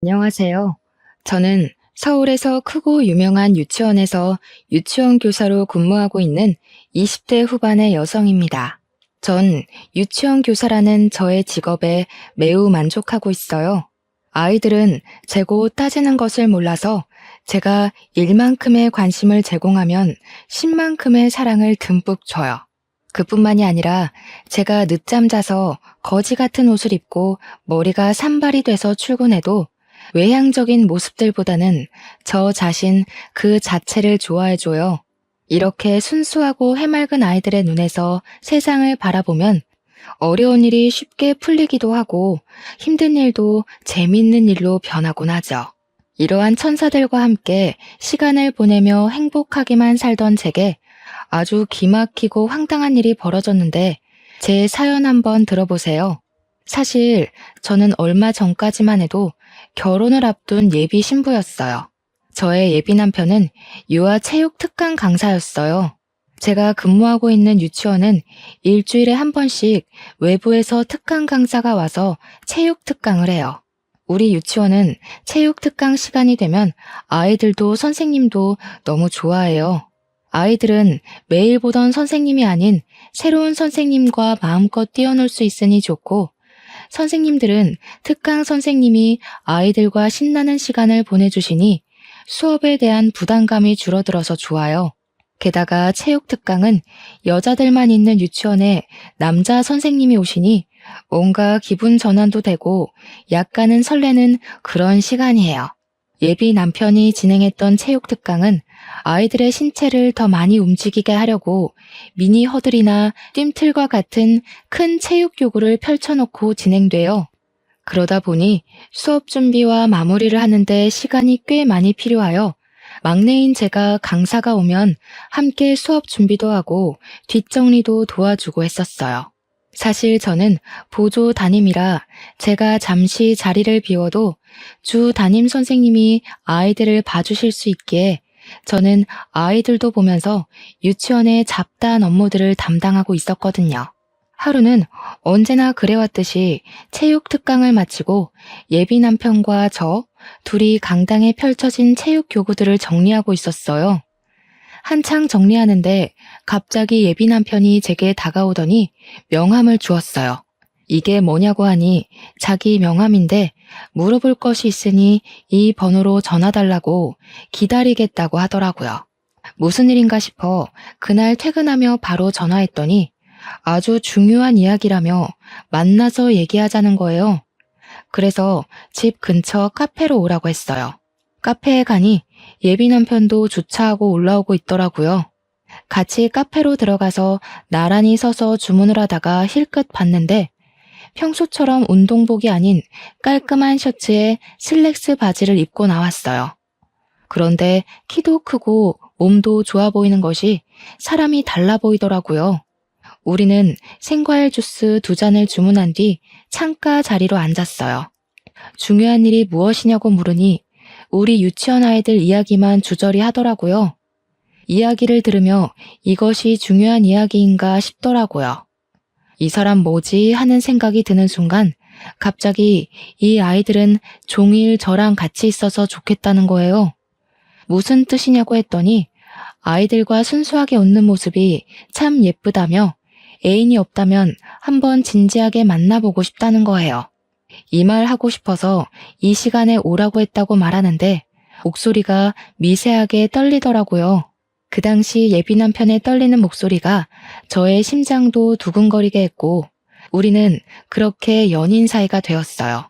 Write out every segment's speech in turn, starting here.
안녕하세요. 저는 서울에서 크고 유명한 유치원에서 유치원 교사로 근무하고 있는 20대 후반의 여성입니다. 전 유치원 교사라는 저의 직업에 매우 만족하고 있어요. 아이들은 재고 따지는 것을 몰라서 제가 1만큼의 관심을 제공하면 10만큼의 사랑을 듬뿍 줘요. 그뿐만이 아니라 제가 늦잠 자서 거지 같은 옷을 입고 머리가 산발이 돼서 출근해도 외향적인 모습들보다는 저 자신 그 자체를 좋아해줘요. 이렇게 순수하고 해맑은 아이들의 눈에서 세상을 바라보면 어려운 일이 쉽게 풀리기도 하고 힘든 일도 재밌는 일로 변하곤 하죠. 이러한 천사들과 함께 시간을 보내며 행복하게만 살던 제게 아주 기막히고 황당한 일이 벌어졌는데 제 사연 한번 들어보세요. 사실 저는 얼마 전까지만 해도 결혼을 앞둔 예비 신부였어요. 저의 예비 남편은 유아 체육 특강 강사였어요. 제가 근무하고 있는 유치원은 일주일에 한 번씩 외부에서 특강 강사가 와서 체육 특강을 해요. 우리 유치원은 체육 특강 시간이 되면 아이들도 선생님도 너무 좋아해요. 아이들은 매일 보던 선생님이 아닌 새로운 선생님과 마음껏 뛰어놀 수 있으니 좋고, 선생님들은 특강 선생님이 아이들과 신나는 시간을 보내주시니 수업에 대한 부담감이 줄어들어서 좋아요. 게다가 체육 특강은 여자들만 있는 유치원에 남자 선생님이 오시니 뭔가 기분 전환도 되고 약간은 설레는 그런 시간이에요. 예비 남편이 진행했던 체육 특강은 아이들의 신체를 더 많이 움직이게 하려고 미니 허들이나 뜀틀과 같은 큰 체육 교구를 펼쳐놓고 진행돼요. 그러다 보니 수업 준비와 마무리를 하는데 시간이 꽤 많이 필요하여 막내인 제가 강사가 오면 함께 수업 준비도 하고 뒷정리도 도와주고 했었어요. 사실 저는 보조 담임이라 제가 잠시 자리를 비워도 주 담임 선생님이 아이들을 봐주실 수 있기에 저는 아이들도 보면서 유치원의 잡다한 업무들을 담당하고 있었거든요. 하루는 언제나 그래왔듯이 체육 특강을 마치고 예비 남편과 저 둘이 강당에 펼쳐진 체육 교구들을 정리하고 있었어요. 한창 정리하는데 갑자기 예비 남편이 제게 다가오더니 명함을 주었어요. 이게 뭐냐고 하니 자기 명함인데 물어볼 것이 있으니 이 번호로 전화달라고 기다리겠다고 하더라고요. 무슨 일인가 싶어 그날 퇴근하며 바로 전화했더니 아주 중요한 이야기라며 만나서 얘기하자는 거예요. 그래서 집 근처 카페로 오라고 했어요. 카페에 가니 예비 남편도 주차하고 올라오고 있더라고요. 같이 카페로 들어가서 나란히 서서 주문을 하다가 힐끗 봤는데 평소처럼 운동복이 아닌 깔끔한 셔츠에 슬랙스 바지를 입고 나왔어요. 그런데 키도 크고 몸도 좋아 보이는 것이 사람이 달라 보이더라고요. 우리는 생과일 주스 2잔을 주문한 뒤 창가 자리로 앉았어요. 중요한 일이 무엇이냐고 물으니 우리 유치원 아이들 이야기만 주저리 하더라고요. 이야기를 들으며 이것이 중요한 이야기인가 싶더라고요. 이 사람 뭐지 하는 생각이 드는 순간 갑자기 이 아이들은 종일 저랑 같이 있어서 좋겠다는 거예요. 무슨 뜻이냐고 했더니 아이들과 순수하게 웃는 모습이 참 예쁘다며 애인이 없다면 한번 진지하게 만나보고 싶다는 거예요. 이 말 하고 싶어서 이 시간에 오라고 했다고 말하는데 목소리가 미세하게 떨리더라고요. 그 당시 예비 남편의 떨리는 목소리가 저의 심장도 두근거리게 했고 우리는 그렇게 연인 사이가 되었어요.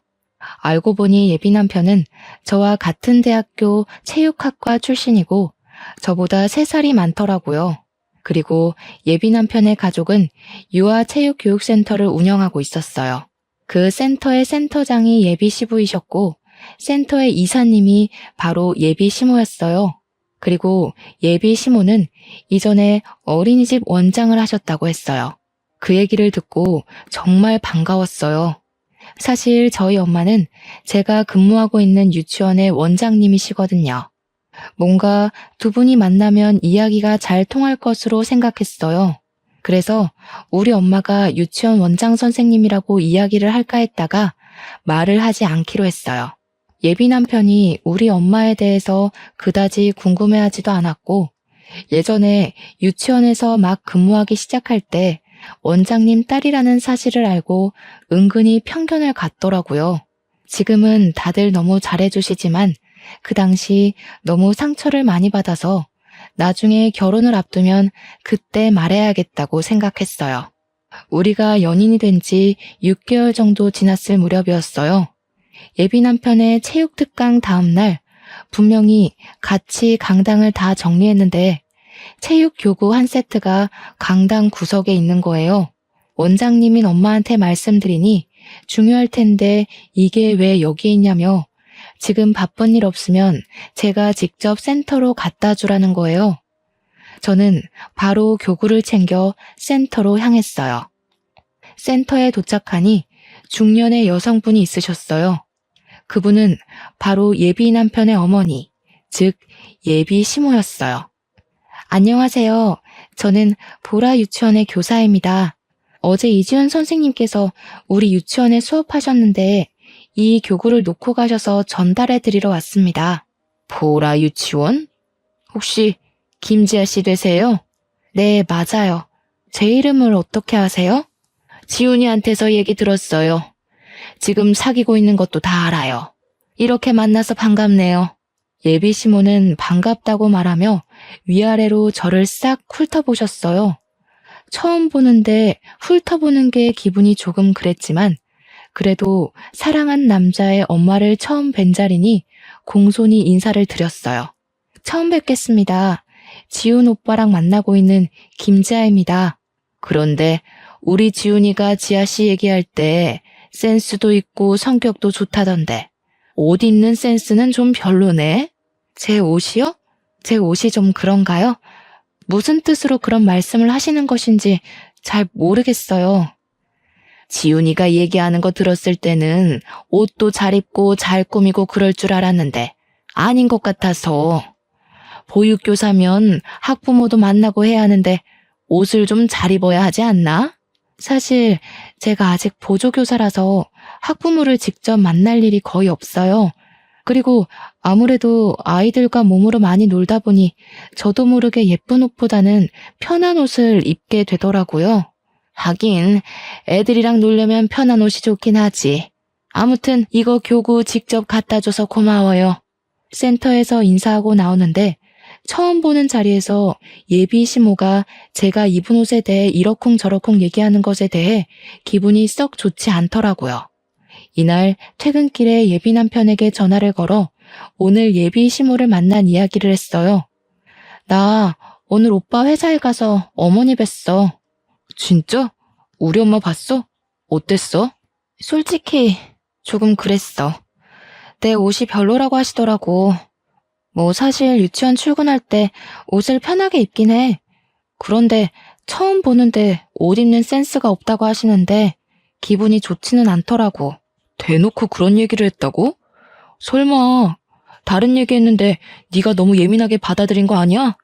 알고 보니 예비 남편은 저와 같은 대학교 체육학과 출신이고 저보다 3살이 많더라고요. 그리고 예비 남편의 가족은 유아 체육교육센터를 운영하고 있었어요. 그 센터의 센터장이 예비 시부이셨고 센터의 이사님이 바로 예비 시모였어요. 그리고 예비 시모는 이전에 어린이집 원장을 하셨다고 했어요. 그 얘기를 듣고 정말 반가웠어요. 사실 저희 엄마는 제가 근무하고 있는 유치원의 원장님이시거든요. 뭔가 두 분이 만나면 이야기가 잘 통할 것으로 생각했어요. 그래서 우리 엄마가 유치원 원장 선생님이라고 이야기를 할까 했다가 말을 하지 않기로 했어요. 예비 남편이 우리 엄마에 대해서 그다지 궁금해하지도 않았고, 예전에 유치원에서 막 근무하기 시작할 때 원장님 딸이라는 사실을 알고 은근히 편견을 갖더라고요. 지금은 다들 너무 잘해주시지만 그 당시 너무 상처를 많이 받아서 나중에 결혼을 앞두면 그때 말해야겠다고 생각했어요. 우리가 연인이 된 지 6개월 정도 지났을 무렵이었어요. 예비 남편의 체육 특강 다음 날 분명히 같이 강당을 다 정리했는데 체육 교구 한 세트가 강당 구석에 있는 거예요. 원장님인 엄마한테 말씀드리니 중요할 텐데 이게 왜 여기 있냐며 지금 바쁜 일 없으면 제가 직접 센터로 갖다 주라는 거예요. 저는 바로 교구를 챙겨 센터로 향했어요. 센터에 도착하니 중년의 여성분이 있으셨어요. 그분은 바로 예비 남편의 어머니, 즉 예비 시모였어요. 안녕하세요. 저는 보라 유치원의 교사입니다. 어제 이지훈 선생님께서 우리 유치원에 수업하셨는데 이 교구를 놓고 가셔서 전달해 드리러 왔습니다. 보라 유치원? 혹시 김지아 씨 되세요? 네, 맞아요. 제 이름을 어떻게 아세요? 지훈이한테서 얘기 들었어요. 지금 사귀고 있는 것도 다 알아요. 이렇게 만나서 반갑네요. 예비 시모는 반갑다고 말하며 위아래로 저를 싹 훑어보셨어요. 처음 보는데 훑어보는 게 기분이 조금 그랬지만 그래도 사랑한 남자의 엄마를 처음 뵌 자리니 공손히 인사를 드렸어요. 처음 뵙겠습니다. 지훈 오빠랑 만나고 있는 김지아입니다. 그런데 우리 지훈이가 지아씨 얘기할 때 센스도 있고 성격도 좋다던데 옷 입는 센스는 좀 별로네? 제 옷이요? 제 옷이 좀 그런가요? 무슨 뜻으로 그런 말씀을 하시는 것인지 잘 모르겠어요. 지훈이가 얘기하는 거 들었을 때는 옷도 잘 입고 잘 꾸미고 그럴 줄 알았는데 아닌 것 같아서. 보육교사면 학부모도 만나고 해야 하는데 옷을 좀 잘 입어야 하지 않나? 사실 제가 아직 보조교사라서 학부모를 직접 만날 일이 거의 없어요. 그리고 아무래도 아이들과 몸으로 많이 놀다 보니 저도 모르게 예쁜 옷보다는 편한 옷을 입게 되더라고요. 하긴 애들이랑 놀려면 편한 옷이 좋긴 하지. 아무튼 이거 교구 직접 갖다 줘서 고마워요. 센터에서 인사하고 나오는데 처음 보는 자리에서 예비 시모가 제가 입은 옷에 대해 이러쿵저러쿵 얘기하는 것에 대해 기분이 썩 좋지 않더라고요. 이날 퇴근길에 예비 남편에게 전화를 걸어 오늘 예비 시모를 만난 이야기를 했어요. 나 오늘 오빠 회사에 가서 어머니 뵀어. 진짜? 우리 엄마 봤어? 어땠어? 솔직히 조금 그랬어. 내 옷이 별로라고 하시더라고. 뭐 사실 유치원 출근할 때 옷을 편하게 입긴 해. 그런데 처음 보는데 옷 입는 센스가 없다고 하시는데 기분이 좋지는 않더라고. 대놓고 그런 얘기를 했다고? 설마 다른 얘기했는데 네가 너무 예민하게 받아들인 거 아니야?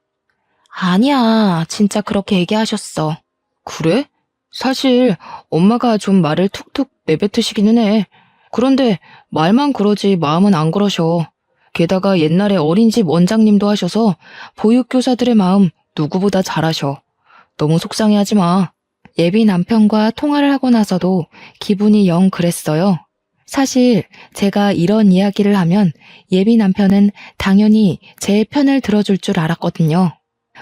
아니야, 진짜 그렇게 얘기하셨어. 그래? 사실 엄마가 좀 말을 툭툭 내뱉으시기는 해. 그런데 말만 그러지 마음은 안 그러셔. 게다가 옛날에 어린이집 원장님도 하셔서 보육교사들의 마음 누구보다 잘 아셔. 너무 속상해하지 마. 예비 남편과 통화를 하고 나서도 기분이 영 그랬어요. 사실 제가 이런 이야기를 하면 예비 남편은 당연히 제 편을 들어줄 줄 알았거든요.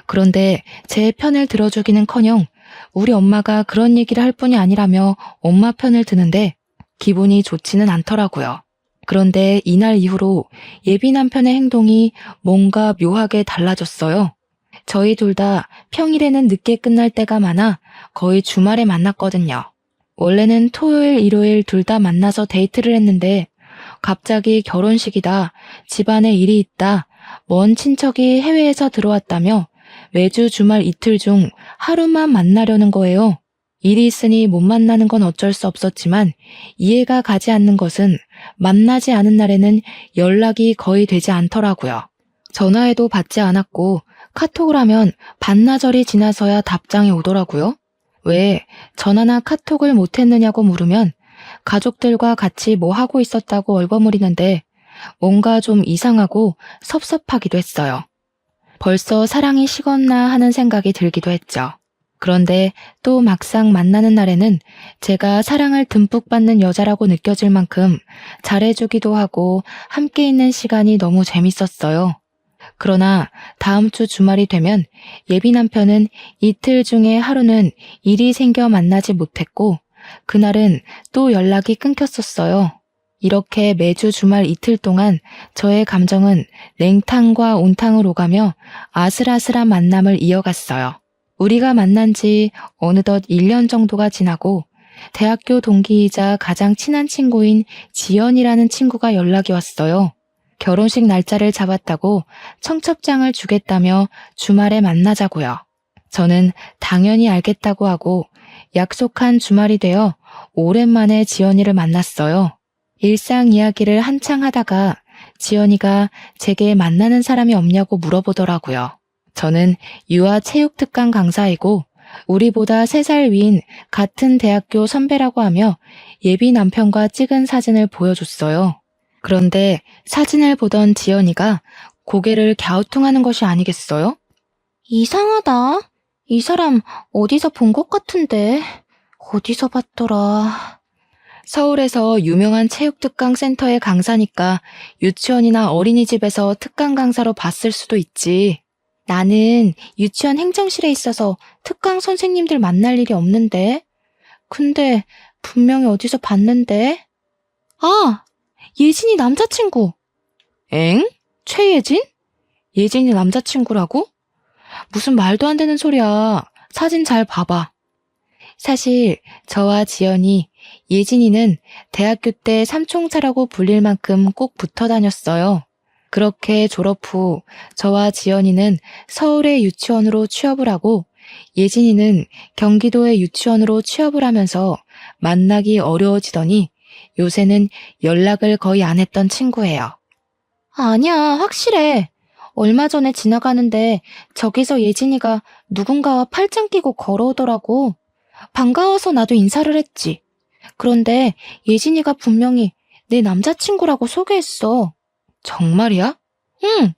그런데 제 편을 들어주기는커녕 우리 엄마가 그런 얘기를 할 뿐이 아니라며 엄마 편을 드는데 기분이 좋지는 않더라고요. 그런데 이날 이후로 예비 남편의 행동이 뭔가 묘하게 달라졌어요. 저희 둘 다 평일에는 늦게 끝날 때가 많아 거의 주말에 만났거든요. 원래는 토요일, 일요일 둘 다 만나서 데이트를 했는데 갑자기 결혼식이다, 집안에 일이 있다, 먼 친척이 해외에서 들어왔다며 매주 주말 이틀 중 하루만 만나려는 거예요. 일이 있으니 못 만나는 건 어쩔 수 없었지만 이해가 가지 않는 것은 만나지 않은 날에는 연락이 거의 되지 않더라고요. 전화해도 받지 않았고 카톡을 하면 반나절이 지나서야 답장이 오더라고요. 왜 전화나 카톡을 못했느냐고 물으면 가족들과 같이 뭐 하고 있었다고 얼버무리는데 뭔가 좀 이상하고 섭섭하기도 했어요. 벌써 사랑이 식었나 하는 생각이 들기도 했죠. 그런데 또 막상 만나는 날에는 제가 사랑을 듬뿍 받는 여자라고 느껴질 만큼 잘해주기도 하고 함께 있는 시간이 너무 재밌었어요. 그러나 다음 주 주말이 되면 예비 남편은 이틀 중에 하루는 일이 생겨 만나지 못했고 그날은 또 연락이 끊겼었어요. 이렇게 매주 주말 이틀 동안 저의 감정은 냉탕과 온탕을 오가며 아슬아슬한 만남을 이어갔어요. 우리가 만난 지 어느덧 1년 정도가 지나고 대학교 동기이자 가장 친한 친구인 지연이라는 친구가 연락이 왔어요. 결혼식 날짜를 잡았다고 청첩장을 주겠다며 주말에 만나자고요. 저는 당연히 알겠다고 하고 약속한 주말이 되어 오랜만에 지연이를 만났어요. 일상 이야기를 한창 하다가 지연이가 제게 만나는 사람이 없냐고 물어보더라고요. 저는 유아체육특강 강사이고 우리보다 3살 위인 같은 대학교 선배라고 하며 예비 남편과 찍은 사진을 보여줬어요. 그런데 사진을 보던 지연이가 고개를 갸우뚱하는 것이 아니겠어요? 이상하다. 이 사람 어디서 본 것 같은데. 어디서 봤더라. 서울에서 유명한 체육특강 센터의 강사니까 유치원이나 어린이집에서 특강 강사로 봤을 수도 있지. 나는 유치원 행정실에 있어서 특강 선생님들 만날 일이 없는데. 근데 분명히 어디서 봤는데. 아! 예진이 남자친구. 엥? 최예진? 예진이 남자친구라고? 무슨 말도 안 되는 소리야. 사진 잘 봐봐. 사실 저와 지연이 예진이는 대학교 때 삼총사라고 불릴 만큼 꼭 붙어 다녔어요. 그렇게 졸업 후 저와 지연이는 서울의 유치원으로 취업을 하고 예진이는 경기도의 유치원으로 취업을 하면서 만나기 어려워지더니 요새는 연락을 거의 안 했던 친구예요. 아니야, 확실해. 얼마 전에 지나가는데 저기서 예진이가 누군가와 팔짱 끼고 걸어오더라고. 반가워서 나도 인사를 했지. 그런데 예진이가 분명히 내 남자친구라고 소개했어. 정말이야? 응.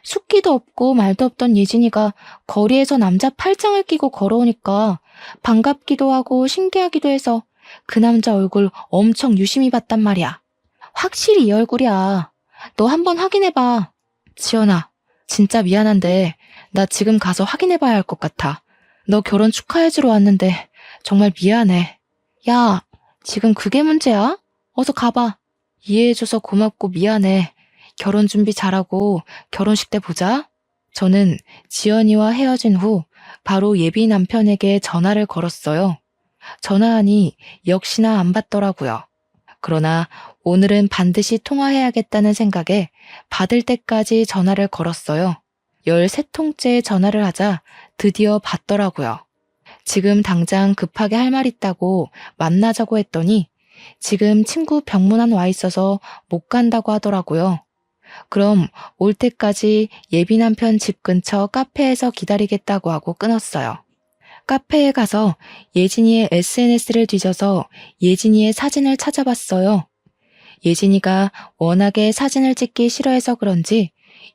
숫기도 없고 말도 없던 예진이가 거리에서 남자 팔짱을 끼고 걸어오니까 반갑기도 하고 신기하기도 해서 그 남자 얼굴 엄청 유심히 봤단 말이야. 확실히 이 얼굴이야. 너 한번 확인해봐. 지연아, 진짜 미안한데 나 지금 가서 확인해봐야 할 것 같아. 너 결혼 축하해주러 왔는데 정말 미안해. 야, 지금 그게 문제야? 어서 가봐. 이해해줘서 고맙고 미안해. 결혼 준비 잘하고 결혼식 때 보자. 저는 지연이와 헤어진 후 바로 예비 남편에게 전화를 걸었어요. 전화하니 역시나 안 받더라고요. 그러나 오늘은 반드시 통화해야겠다는 생각에 받을 때까지 전화를 걸었어요. 13통째 전화를 하자 드디어 받더라고요. 지금 당장 급하게 할 말 있다고 만나자고 했더니 지금 친구 병문안 와 있어서 못 간다고 하더라고요. 그럼 올 때까지 예비 남편 집 근처 카페에서 기다리겠다고 하고 끊었어요. 카페에 가서 예진이의 SNS를 뒤져서 예진이의 사진을 찾아봤어요. 예진이가 워낙에 사진을 찍기 싫어해서 그런지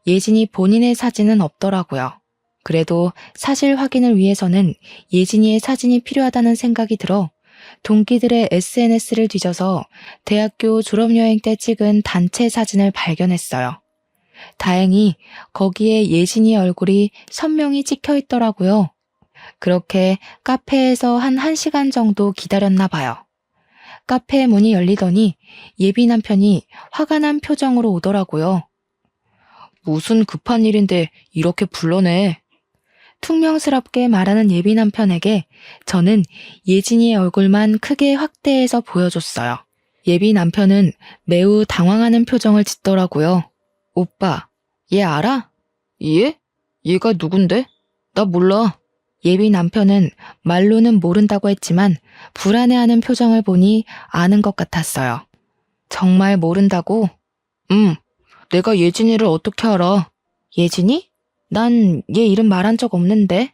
예진이 본인의 사진은 없더라고요. 그래도 사실 확인을 위해서는 예진이의 사진이 필요하다는 생각이 들어 동기들의 SNS를 뒤져서 대학교 졸업여행 때 찍은 단체 사진을 발견했어요. 다행히 거기에 예진이 얼굴이 선명히 찍혀 있더라고요. 그렇게 카페에서 한 1시간 정도 기다렸나 봐요. 카페 문이 열리더니 예비 남편이 화가 난 표정으로 오더라고요. 무슨 급한 일인데 이렇게 불러내? 퉁명스럽게 말하는 예비 남편에게 저는 예진이의 얼굴만 크게 확대해서 보여줬어요. 예비 남편은 매우 당황하는 표정을 짓더라고요. 오빠, 얘 알아? 얘? 얘가 누군데? 나 몰라. 예비 남편은 말로는 모른다고 했지만 불안해하는 표정을 보니 아는 것 같았어요. 정말 모른다고? 내가 예진이를 어떻게 알아? 예진이? 난 얘 이름 말한 적 없는데.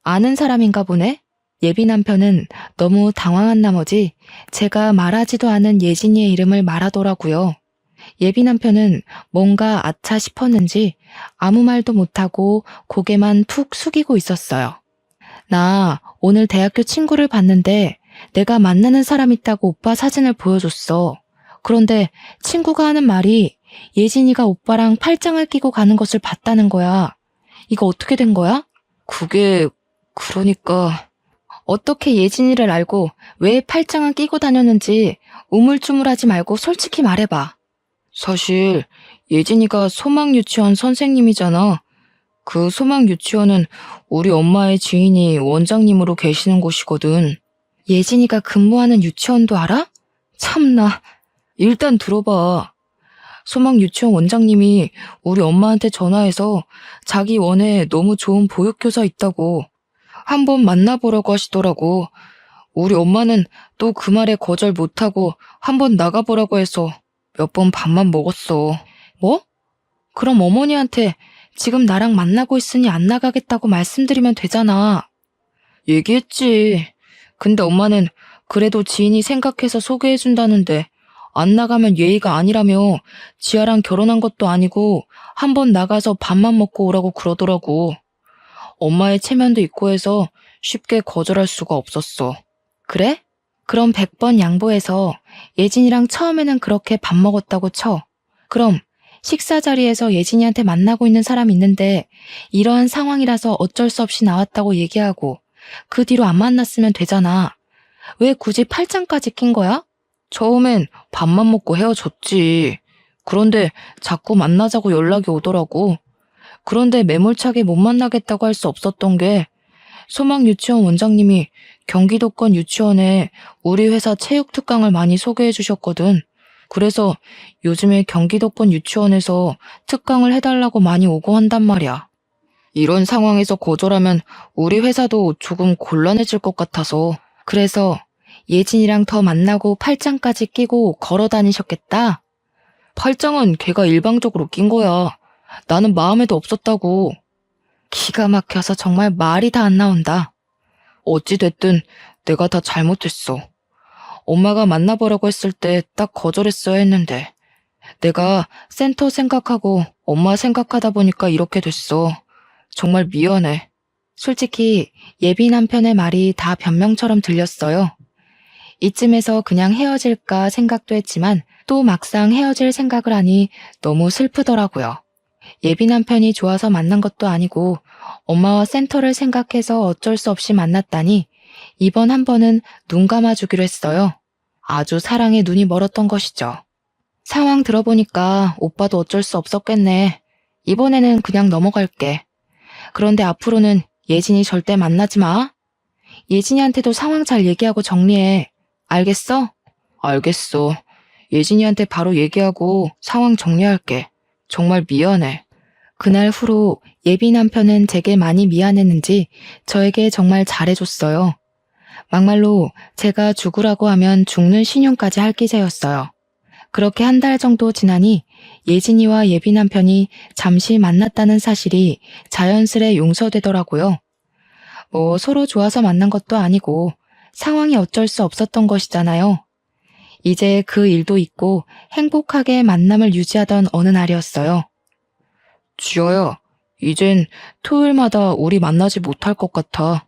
아는 사람인가 보네? 예비 남편은 너무 당황한 나머지 제가 말하지도 않은 예진이의 이름을 말하더라고요. 예비 남편은 뭔가 아차 싶었는지 아무 말도 못하고 고개만 푹 숙이고 있었어요. 나 오늘 대학교 친구를 봤는데 내가 만나는 사람 있다고 오빠 사진을 보여줬어. 그런데 친구가 하는 말이 예진이가 오빠랑 팔짱을 끼고 가는 것을 봤다는 거야. 이거 어떻게 된 거야? 그게 그러니까 어떻게 예진이를 알고 왜 팔짱을 끼고 다녔는지 우물쭈물하지 말고 솔직히 말해봐. 사실 예진이가 소망유치원 선생님이잖아. 그 소망유치원은 우리 엄마의 지인이 원장님으로 계시는 곳이거든. 예진이가 근무하는 유치원도 알아? 참나. 일단 들어봐. 소망유치원 원장님이 우리 엄마한테 전화해서 자기 원에 너무 좋은 보육교사 있다고 한번 만나보라고 하시더라고. 우리 엄마는 또 그 말에 거절 못하고 한번 나가보라고 해서 몇 번 밥만 먹었어. 뭐? 그럼 어머니한테 지금 나랑 만나고 있으니 안 나가겠다고 말씀드리면 되잖아. 얘기했지. 근데 엄마는 그래도 지인이 생각해서 소개해준다는데 안 나가면 예의가 아니라며 지아랑 결혼한 것도 아니고 한번 나가서 밥만 먹고 오라고 그러더라고. 엄마의 체면도 있고 해서 쉽게 거절할 수가 없었어. 그래? 그럼 100번 양보해서 예진이랑 처음에는 그렇게 밥 먹었다고 쳐. 그럼 식사 자리에서 예진이한테 만나고 있는 사람이 있는데 이러한 상황이라서 어쩔 수 없이 나왔다고 얘기하고 그 뒤로 안 만났으면 되잖아. 왜 굳이 팔짱까지 낀 거야? 처음엔 밥만 먹고 헤어졌지. 그런데 자꾸 만나자고 연락이 오더라고. 그런데 매몰차게 못 만나겠다고 할 수 없었던 게 소망유치원 원장님이 경기도권 유치원에 우리 회사 체육특강을 많이 소개해 주셨거든. 그래서 요즘에 경기도권 유치원에서 특강을 해달라고 많이 오고 한단 말이야. 이런 상황에서 거절하면 우리 회사도 조금 곤란해질 것 같아서 그래서 예진이랑 더 만나고 팔짱까지 끼고 걸어 다니셨겠다? 팔짱은 걔가 일방적으로 낀 거야. 나는 마음에도 없었다고. 기가 막혀서 정말 말이 다 안 나온다. 어찌됐든 내가 다 잘못했어. 엄마가 만나보라고 했을 때 딱 거절했어야 했는데 내가 센터 생각하고 엄마 생각하다 보니까 이렇게 됐어. 정말 미안해. 솔직히 예비 남편의 말이 다 변명처럼 들렸어요. 이쯤에서 그냥 헤어질까 생각도 했지만 또 막상 헤어질 생각을 하니 너무 슬프더라고요. 예비 남편이 좋아서 만난 것도 아니고 엄마와 센터를 생각해서 어쩔 수 없이 만났다니 이번 한 번은 눈 감아주기로 했어요. 아주 사랑에 눈이 멀었던 것이죠. 상황 들어보니까 오빠도 어쩔 수 없었겠네. 이번에는 그냥 넘어갈게. 그런데 앞으로는 예진이 절대 만나지 마. 예진이한테도 상황 잘 얘기하고 정리해. 알겠어? 알겠어. 예진이한테 바로 얘기하고 상황 정리할게. 정말 미안해. 그날 후로 예비 남편은 제게 많이 미안했는지 저에게 정말 잘해줬어요. 막말로 제가 죽으라고 하면 죽는 신용까지 할 기세였어요. 그렇게 한 달 정도 지나니 예진이와 예비 남편이 잠시 만났다는 사실이 자연스레 용서되더라고요. 뭐 서로 좋아서 만난 것도 아니고 상황이 어쩔 수 없었던 것이잖아요. 이제 그 일도 잊고 행복하게 만남을 유지하던 어느 날이었어요. 지아야, 이젠 토요일마다 우리 만나지 못할 것 같아.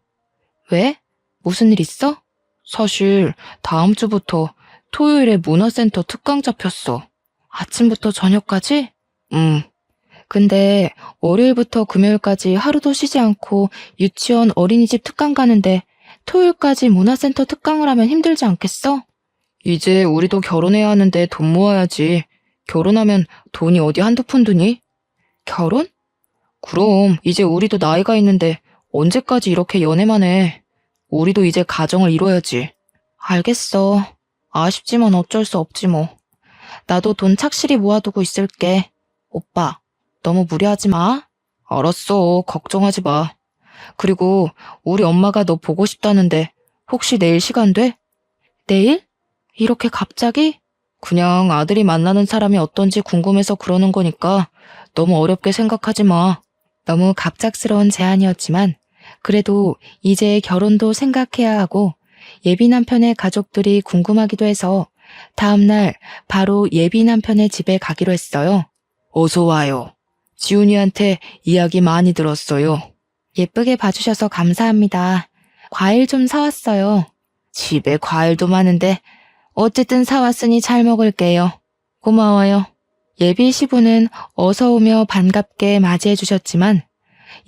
왜? 무슨 일 있어? 사실 다음 주부터 토요일에 문화센터 특강 잡혔어. 아침부터 저녁까지? 근데 월요일부터 금요일까지 하루도 쉬지 않고 유치원 어린이집 특강 가는데 토요일까지 문화센터 특강을 하면 힘들지 않겠어? 이제 우리도 결혼해야 하는데 돈 모아야지. 결혼하면 돈이 어디 한두 푼 드니? 결혼? 그럼 이제 우리도 나이가 있는데 언제까지 이렇게 연애만 해. 우리도 이제 가정을 이뤄야지. 알겠어. 아쉽지만 어쩔 수 없지 뭐. 나도 돈 착실히 모아두고 있을게. 오빠, 너무 무리하지 마. 알았어. 걱정하지 마. 그리고 우리 엄마가 너 보고 싶다는데 혹시 내일 시간 돼? 내일? 이렇게 갑자기? 그냥 아들이 만나는 사람이 어떤지 궁금해서 그러는 거니까 너무 어렵게 생각하지 마. 너무 갑작스러운 제안이었지만 그래도 이제 결혼도 생각해야 하고 예비 남편의 가족들이 궁금하기도 해서 다음날 바로 예비 남편의 집에 가기로 했어요. 어서 와요. 지훈이한테 이야기 많이 들었어요. 예쁘게 봐주셔서 감사합니다. 과일 좀 사왔어요. 집에 과일도 많은데 어쨌든 사왔으니 잘 먹을게요. 고마워요. 예비 시부는 어서 오며 반갑게 맞이해 주셨지만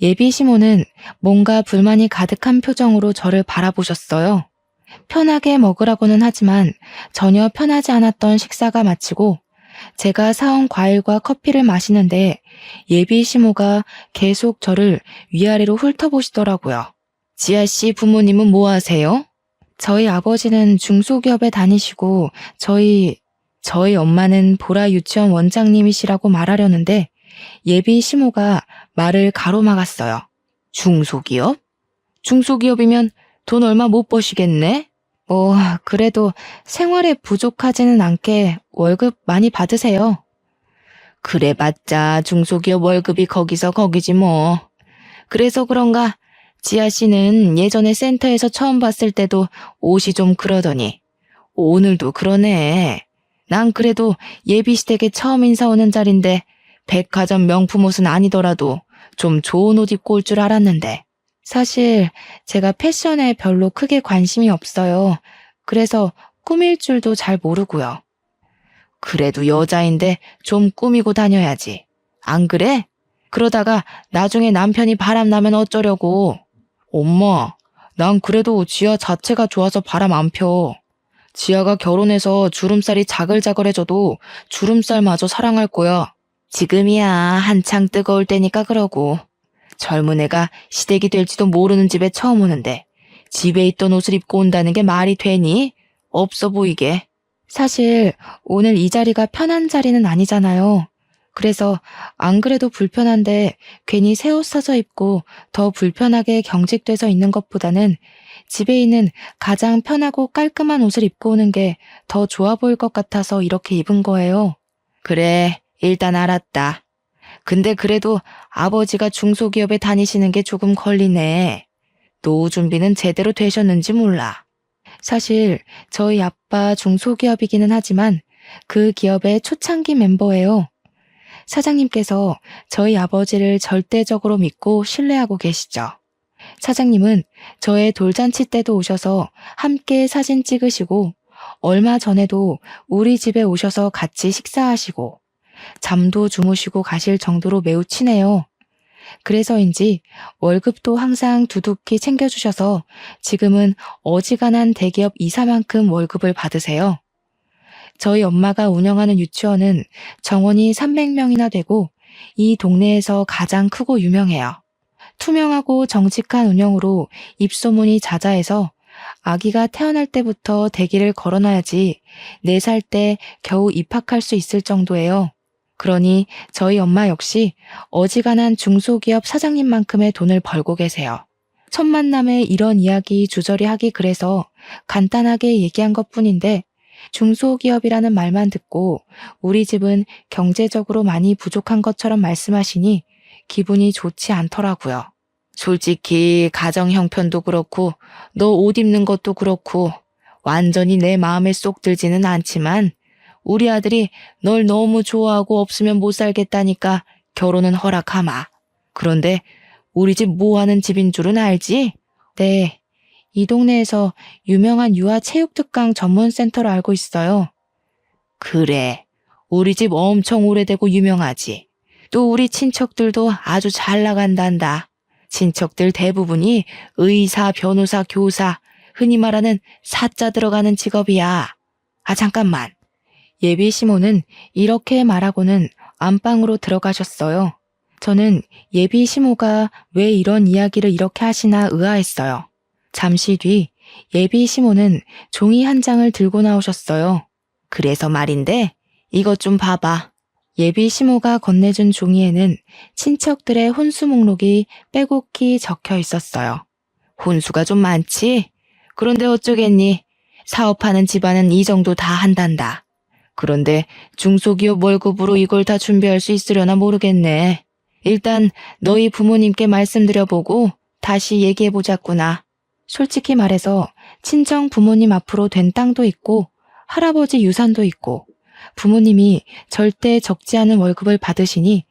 예비 시모는 뭔가 불만이 가득한 표정으로 저를 바라보셨어요. 편하게 먹으라고는 하지만 전혀 편하지 않았던 식사가 마치고 제가 사온 과일과 커피를 마시는데 예비 시모가 계속 저를 위아래로 훑어보시더라고요. 지아씨 부모님은 뭐 하세요? 저희 아버지는 중소기업에 다니시고 저희 엄마는 보라 유치원 원장님이시라고 말하려는데 예비 시모가 말을 가로막았어요. 중소기업? 중소기업이면 돈 얼마 못 버시겠네? 그래도 생활에 부족하지는 않게 월급 많이 받으세요. 그래봤자 중소기업 월급이 거기서 거기지 뭐. 그래서 그런가 지아 씨는 예전에 센터에서 처음 봤을 때도 옷이 좀 그러더니 오늘도 그러네. 난 그래도 예비시댁에 처음 인사 오는 자리인데 백화점 명품 옷은 아니더라도 좀 좋은 옷 입고 올 줄 알았는데. 사실 제가 패션에 별로 크게 관심이 없어요. 그래서 꾸밀 줄도 잘 모르고요. 그래도 여자인데 좀 꾸미고 다녀야지. 안 그래? 그러다가 나중에 남편이 바람나면 어쩌려고. 엄마, 난 그래도 지아 자체가 좋아서 바람 안 펴. 지아가 결혼해서 주름살이 자글자글해져도 주름살마저 사랑할 거야. 지금이야 한창 뜨거울 때니까 그러고. 젊은 애가 시댁이 될지도 모르는 집에 처음 오는데 집에 있던 옷을 입고 온다는 게 말이 되니? 없어 보이게. 사실 오늘 이 자리가 편한 자리는 아니잖아요. 그래서 안 그래도 불편한데 괜히 새 옷 사서 입고 더 불편하게 경직돼서 있는 것보다는 집에 있는 가장 편하고 깔끔한 옷을 입고 오는 게 더 좋아 보일 것 같아서 이렇게 입은 거예요. 그래, 일단 알았다. 근데 그래도 아버지가 중소기업에 다니시는 게 조금 걸리네. 노후 준비는 제대로 되셨는지 몰라. 사실 저희 아빠 중소기업이기는 하지만 그 기업의 초창기 멤버예요. 사장님께서 저희 아버지를 절대적으로 믿고 신뢰하고 계시죠. 사장님은 저의 돌잔치 때도 오셔서 함께 사진 찍으시고 얼마 전에도 우리 집에 오셔서 같이 식사하시고 잠도 주무시고 가실 정도로 매우 친해요. 그래서인지 월급도 항상 두둑히 챙겨주셔서 지금은 어지간한 대기업 이사만큼 월급을 받으세요. 저희 엄마가 운영하는 유치원은 정원이 300명이나 되고 이 동네에서 가장 크고 유명해요. 투명하고 정직한 운영으로 입소문이 자자해서 아기가 태어날 때부터 대기를 걸어놔야지 4살 때 겨우 입학할 수 있을 정도예요. 그러니 저희 엄마 역시 어지간한 중소기업 사장님만큼의 돈을 벌고 계세요. 첫 만남에 이런 이야기 주저리 하기 그래서 간단하게 얘기한 것뿐인데 중소기업이라는 말만 듣고 우리 집은 경제적으로 많이 부족한 것처럼 말씀하시니 기분이 좋지 않더라고요. 솔직히 가정 형편도 그렇고 너 옷 입는 것도 그렇고 완전히 내 마음에 쏙 들지는 않지만 우리 아들이 널 너무 좋아하고 없으면 못 살겠다니까 결혼은 허락하마. 그런데 우리 집 뭐 하는 집인 줄은 알지? 네, 이 동네에서 유명한 유아체육특강 전문센터로 알고 있어요. 그래, 우리 집 엄청 오래되고 유명하지. 또 우리 친척들도 아주 잘 나간단다. 친척들 대부분이 의사, 변호사, 교사, 흔히 말하는 사자 들어가는 직업이야. 아, 잠깐만. 예비 시모는 이렇게 말하고는 안방으로 들어가셨어요. 저는 예비 시모가 왜 이런 이야기를 이렇게 하시나 의아했어요. 잠시 뒤 예비 시모는 종이 한 장을 들고 나오셨어요. 그래서 말인데 이것 좀 봐봐. 예비 시모가 건네준 종이에는 친척들의 혼수 목록이 빼곡히 적혀 있었어요. 혼수가 좀 많지? 그런데 어쩌겠니? 사업하는 집안은 이 정도 다 한단다. 그런데 중소기업 월급으로 이걸 다 준비할 수 있으려나 모르겠네. 일단 너희 부모님께 말씀드려보고 다시 얘기해보자꾸나. 솔직히 말해서 친정 부모님 앞으로 된 땅도 있고 할아버지 유산도 있고 부모님이 절대 적지 않은 월급을 받으시니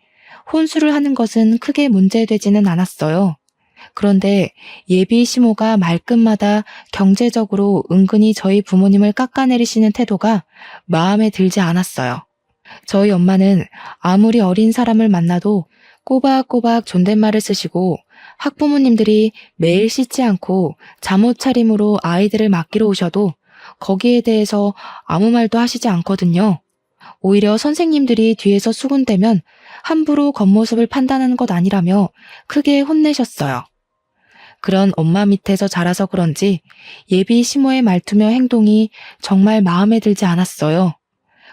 혼수를 하는 것은 크게 문제되지는 않았어요. 그런데 예비 시모가 말끝마다 경제적으로 은근히 저희 부모님을 깎아내리시는 태도가 마음에 들지 않았어요. 저희 엄마는 아무리 어린 사람을 만나도 꼬박꼬박 존댓말을 쓰시고 학부모님들이 매일 씻지 않고 잠옷 차림으로 아이들을 맡기러 오셔도 거기에 대해서 아무 말도 하시지 않거든요. 오히려 선생님들이 뒤에서 수군대면 함부로 겉모습을 판단하는 것 아니라며 크게 혼내셨어요. 그런 엄마 밑에서 자라서 그런지 예비 시모의 말투며 행동이 정말 마음에 들지 않았어요.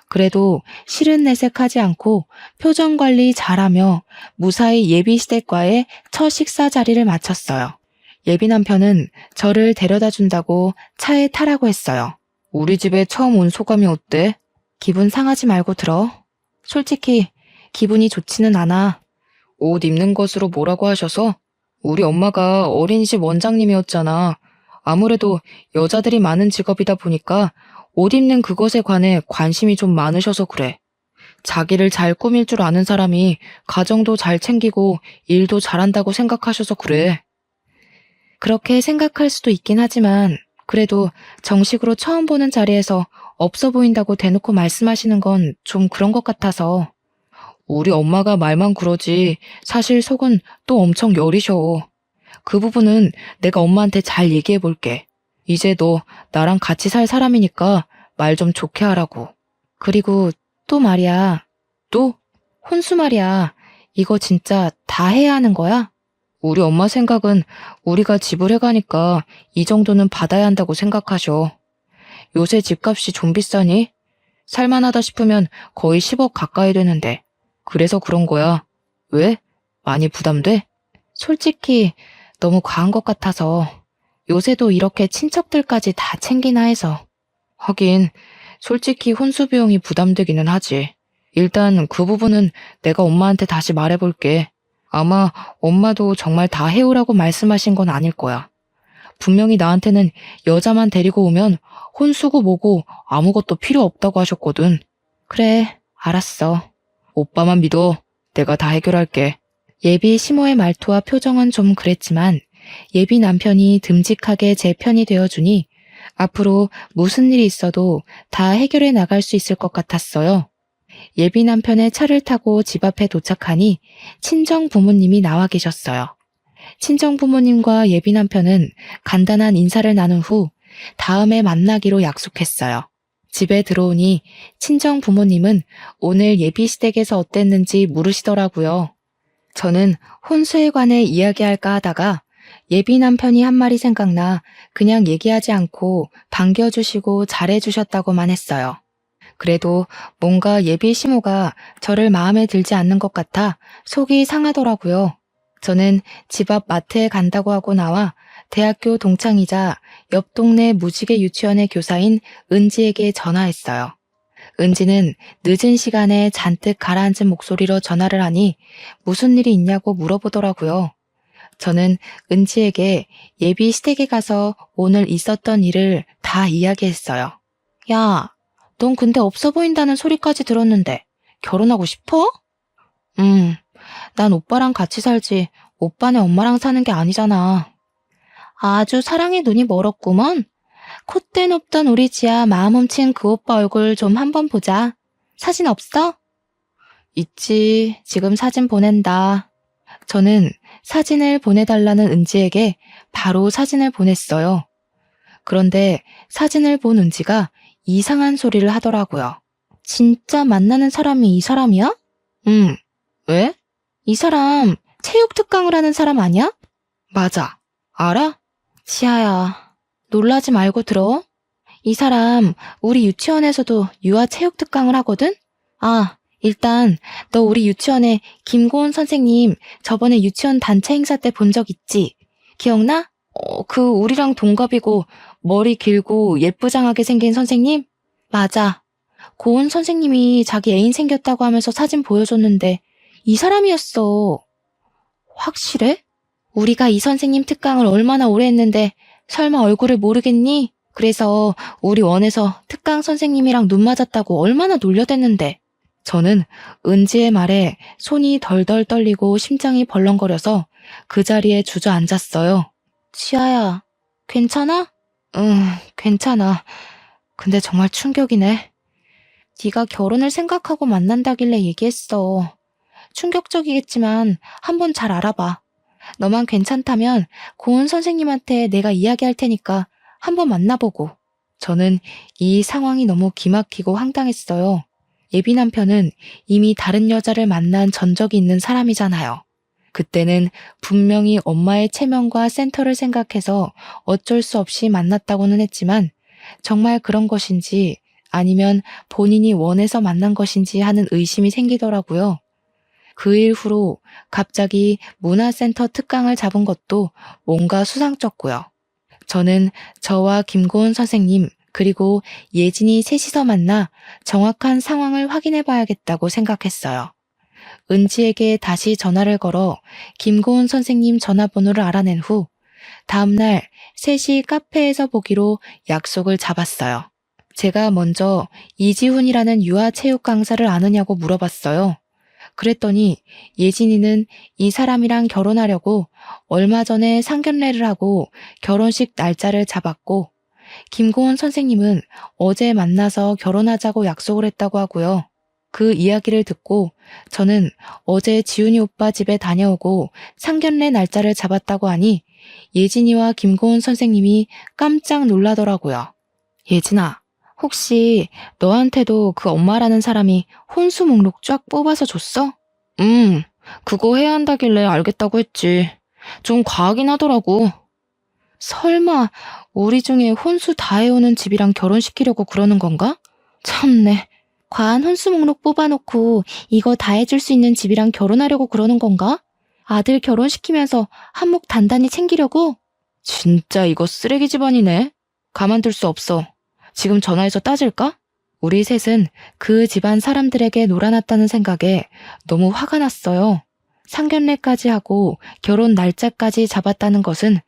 그래도 실은 내색하지 않고 표정 관리 잘하며 무사히 예비 시댁과의 첫 식사 자리를 마쳤어요. 예비 남편은 저를 데려다 준다고 차에 타라고 했어요. 우리 집에 처음 온 소감이 어때? 기분 상하지 말고 들어. 솔직히 기분이 좋지는 않아. 옷 입는 것으로 뭐라고 하셔서? 우리 엄마가 어린이집 원장님이었잖아. 아무래도 여자들이 많은 직업이다 보니까 옷 입는 그것에 관해 관심이 좀 많으셔서 그래. 자기를 잘 꾸밀 줄 아는 사람이 가정도 잘 챙기고 일도 잘한다고 생각하셔서 그래. 그렇게 생각할 수도 있긴 하지만 그래도 정식으로 처음 보는 자리에서 없어 보인다고 대놓고 말씀하시는 건 좀 그런 것 같아서. 우리 엄마가 말만 그러지 사실 속은 또 엄청 여리셔. 그 부분은 내가 엄마한테 잘 얘기해 볼게. 이제 너 나랑 같이 살 사람이니까 말 좀 좋게 하라고. 그리고 또 말이야. 또? 혼수 말이야. 이거 진짜 다 해야 하는 거야? 우리 엄마 생각은 우리가 지불해가니까 이 정도는 받아야 한다고 생각하셔. 요새 집값이 좀 비싸니? 살만하다 싶으면 거의 10억 가까이 되는데. 그래서 그런 거야. 왜? 많이 부담돼? 솔직히 너무 과한 것 같아서. 요새도 이렇게 친척들까지 다 챙기나 해서. 하긴 솔직히 혼수 비용이 부담되기는 하지. 일단 그 부분은 내가 엄마한테 다시 말해볼게. 아마 엄마도 정말 다 해오라고 말씀하신 건 아닐 거야. 분명히 나한테는 여자만 데리고 오면 혼수고 뭐고 아무것도 필요 없다고 하셨거든. 그래, 알았어. 오빠만 믿어. 내가 다 해결할게. 예비 시모의 말투와 표정은 좀 그랬지만 예비 남편이 듬직하게 제 편이 되어주니 앞으로 무슨 일이 있어도 다 해결해 나갈 수 있을 것 같았어요. 예비 남편의 차를 타고 집 앞에 도착하니 친정 부모님이 나와 계셨어요. 친정 부모님과 예비 남편은 간단한 인사를 나눈 후 다음에 만나기로 약속했어요. 집에 들어오니 친정 부모님은 오늘 예비 시댁에서 어땠는지 물으시더라고요. 저는 혼수에 관해 이야기할까 하다가 예비 남편이 한 말이 생각나 그냥 얘기하지 않고 반겨주시고 잘해주셨다고만 했어요. 그래도 뭔가 예비 시모가 저를 마음에 들지 않는 것 같아 속이 상하더라고요. 저는 집 앞 마트에 간다고 하고 나와 대학교 동창이자 옆 동네 무지개 유치원의 교사인 은지에게 전화했어요. 은지는 늦은 시간에 잔뜩 가라앉은 목소리로 전화를 하니 무슨 일이 있냐고 물어보더라고요. 저는 은지에게 예비 시댁에 가서 오늘 있었던 일을 다 이야기했어요. 야, 넌 근데 없어 보인다는 소리까지 들었는데 결혼하고 싶어? 난 오빠랑 같이 살지 오빠네 엄마랑 사는 게 아니잖아. 아주 사랑의 눈이 멀었구먼. 콧대 높던 우리 지아 마음 훔친 그 오빠 얼굴 좀 한번 보자. 사진 없어? 있지. 지금 사진 보낸다. 저는 사진을 보내달라는 은지에게 바로 사진을 보냈어요. 그런데 사진을 본 은지가 이상한 소리를 하더라고요. 진짜 만나는 사람이 이 사람이야? 왜? 이 사람 체육 특강을 하는 사람 아니야? 맞아. 알아? 지아야, 놀라지 말고 들어. 이 사람 우리 유치원에서도 유아 체육 특강을 하거든? 아, 일단 너 우리 유치원에 김고은 선생님 저번에 유치원 단체 행사 때 본 적 있지? 기억나? 그 우리랑 동갑이고 머리 길고 예쁘장하게 생긴 선생님? 맞아. 고은 선생님이 자기 애인 생겼다고 하면서 사진 보여줬는데 이 사람이었어. 확실해? 우리가 이 선생님 특강을 얼마나 오래 했는데 설마 얼굴을 모르겠니? 그래서 우리 원에서 특강 선생님이랑 눈 맞았다고 얼마나 놀려댔는데. 저는 은지의 말에 손이 덜덜 떨리고 심장이 벌렁거려서 그 자리에 주저앉았어요. 지아야, 괜찮아? 응, 괜찮아. 근데 정말 충격이네. 네가 결혼을 생각하고 만난다길래 얘기했어. 충격적이겠지만 한번 잘 알아봐. 너만 괜찮다면 고은 선생님한테 내가 이야기할 테니까 한번 만나보고. 저는 이 상황이 너무 기막히고 황당했어요. 예비 남편은 이미 다른 여자를 만난 전적이 있는 사람이잖아요. 그때는 분명히 엄마의 체면과 센터를 생각해서 어쩔 수 없이 만났다고는 했지만 정말 그런 것인지 아니면 본인이 원해서 만난 것인지 하는 의심이 생기더라고요. 그 일 후로 갑자기 문화센터 특강을 잡은 것도 뭔가 수상쩍고요. 저는 저와 김고은 선생님 그리고 예진이 셋이서 만나 정확한 상황을 확인해 봐야겠다고 생각했어요. 은지에게 다시 전화를 걸어 김고은 선생님 전화번호를 알아낸 후 다음날 셋이 카페에서 보기로 약속을 잡았어요. 제가 먼저 이지훈이라는 유아체육 강사를 아느냐고 물어봤어요. 그랬더니 예진이는 이 사람이랑 결혼하려고 얼마 전에 상견례를 하고 결혼식 날짜를 잡았고 김고은 선생님은 어제 만나서 결혼하자고 약속을 했다고 하고요. 그 이야기를 듣고 저는 어제 지훈이 오빠 집에 다녀오고 상견례 날짜를 잡았다고 하니 예진이와 김고은 선생님이 깜짝 놀라더라고요. 예진아, 혹시 너한테도 그 엄마라는 사람이 혼수 목록 쫙 뽑아서 줬어? 그거 해야 한다길래 알겠다고 했지. 좀 과하긴 하더라고. 설마 우리 중에 혼수 다 해오는 집이랑 결혼시키려고 그러는 건가? 참네. 과한 혼수 목록 뽑아놓고 이거 다 해줄 수 있는 집이랑 결혼하려고 그러는 건가? 아들 결혼시키면서 한몫 단단히 챙기려고? 진짜 이거 쓰레기 집안이네. 가만둘 수 없어. 지금 전화해서 따질까? 우리 셋은 그 집안 사람들에게 놀아났다는 생각에 너무 화가 났어요. 상견례까지 하고 결혼 날짜까지 잡았다는 것은